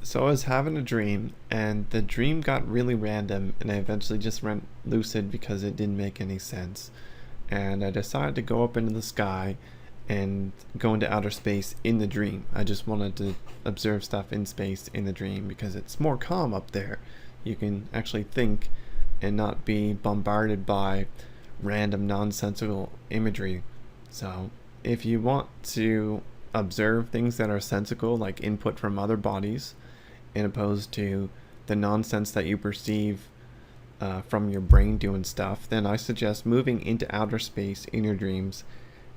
So I was having a dream, and the dream got really random, and I eventually just went lucid because it didn't make any sense. And I decided to go up into the sky and go into outer space in the dream. I just wanted to observe stuff in space in the dream because it's more calm up there. You can actually think and not be bombarded by random nonsensical imagery. So, if you want to observe things that are sensical, like input from other bodies, in opposed to the nonsense that you perceive from your brain doing stuff, then I suggest moving into outer space in your dreams,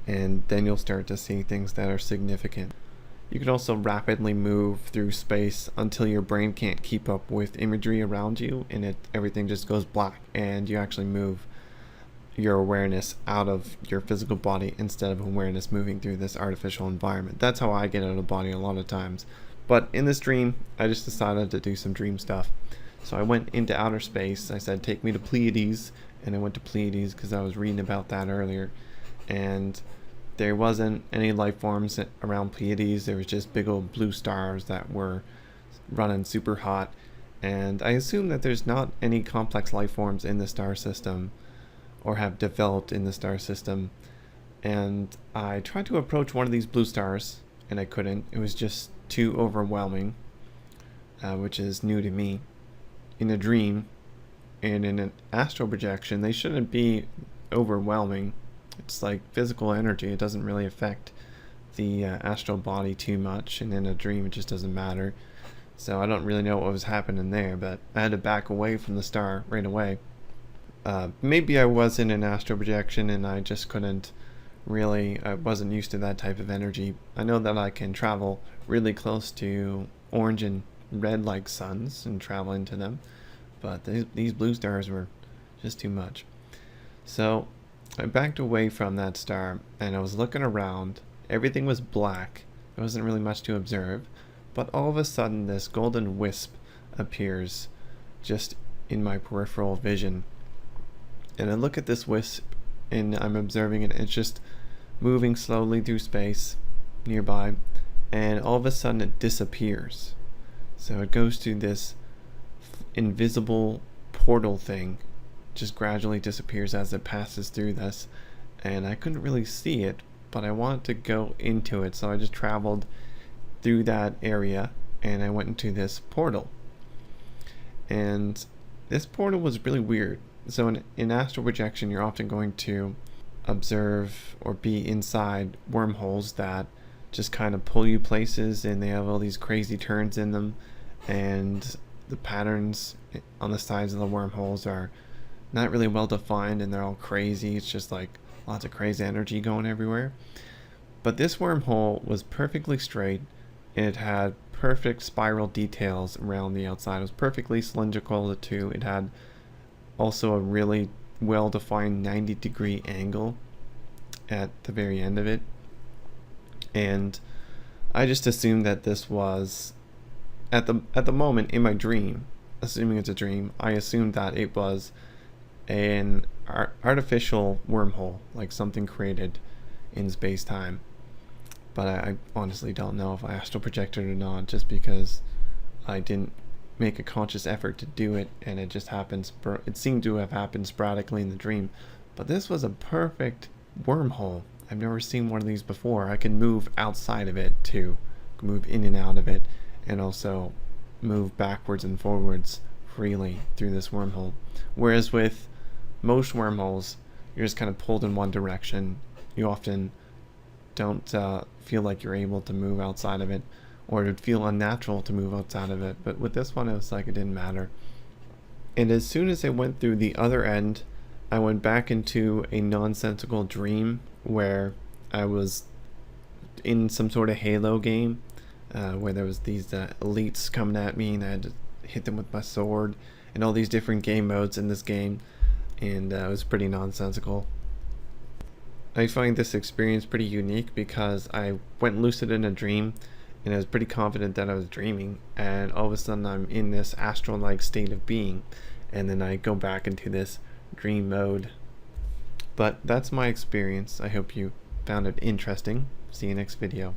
and then you'll start to see things that are significant. You can also rapidly move through space until your brain can't keep up with imagery around you, and everything just goes black, and you actually move your awareness out of your physical body instead of awareness moving through this artificial environment. That's how I get out of body a lot of times. But in this dream, I just decided to do some dream stuff. So I went into outer space. I said, take me to Pleiades, and I went to Pleiades because I was reading about that earlier. And there wasn't any life forms around Pleiades. There was just big old blue stars that were running super hot. And I assume that there's not any complex life forms in the star system or have developed in the star system. And I tried to approach one of these blue stars, and I couldn't. It was just too overwhelming, which is new to me. In a dream and in an astral projection, they shouldn't be overwhelming. It's like physical energy. It doesn't really affect the astral body too much, and in a dream it just doesn't matter. So I don't really know what was happening there, but I had to back away from the star right away. Maybe I was in an astral projection and I just couldn't really, I wasn't used to that type of energy. I know that I can travel really close to orange and red like suns and travel into them, but these blue stars were just too much. So I backed away from that star and I was looking around. Everything was black. There wasn't really much to observe, but all of a sudden this golden wisp appears just in my peripheral vision. And I look at this wisp and I'm observing it. It's just moving slowly through space nearby, and all of a sudden it disappears. So it goes to this invisible portal thing, just gradually disappears as it passes through this, and I couldn't really see it, but I wanted to go into it, so I just traveled through that area and I went into this portal. And this portal was really weird. So in astral projection, you're often going to observe or be inside wormholes that just kind of pull you places, and they have all these crazy turns in them, and the patterns on the sides of the wormholes are not really well defined, and they're all crazy. It's just like lots of crazy energy going everywhere. But this wormhole was perfectly straight. It had perfect spiral details around the outside. It was perfectly cylindrical too. It had also a really well-defined 90-degree angle at the very end of it. And I just assumed that this was, at the moment in my dream, assuming it's a dream, I assumed that it was an artificial wormhole, like something created in space-time. But I honestly don't know if I astral projected or not, just because I didn't make a conscious effort to do it, and it just happens. It seemed to have happened sporadically in the dream. But this was a perfect wormhole. I've never seen one of these before. I can move outside of it too, move in and out of it, and also move backwards and forwards freely through this wormhole. Whereas with most wormholes, you're just kind of pulled in one direction. You often don't feel like you're able to move outside of it, or it would feel unnatural to move outside of it. But with this one, it was like it didn't matter. And as soon as I went through the other end, I went back into a nonsensical dream where I was in some sort of Halo game, where there was these elites coming at me, and I had to hit them with my sword, and all these different game modes in this game, and it was pretty nonsensical. I find this experience pretty unique because I went lucid in a dream, and I was pretty confident that I was dreaming, and all of a sudden I'm in this astral-like state of being, and then I go back into this dream mode. But that's my experience. I hope you found it interesting. See you next video.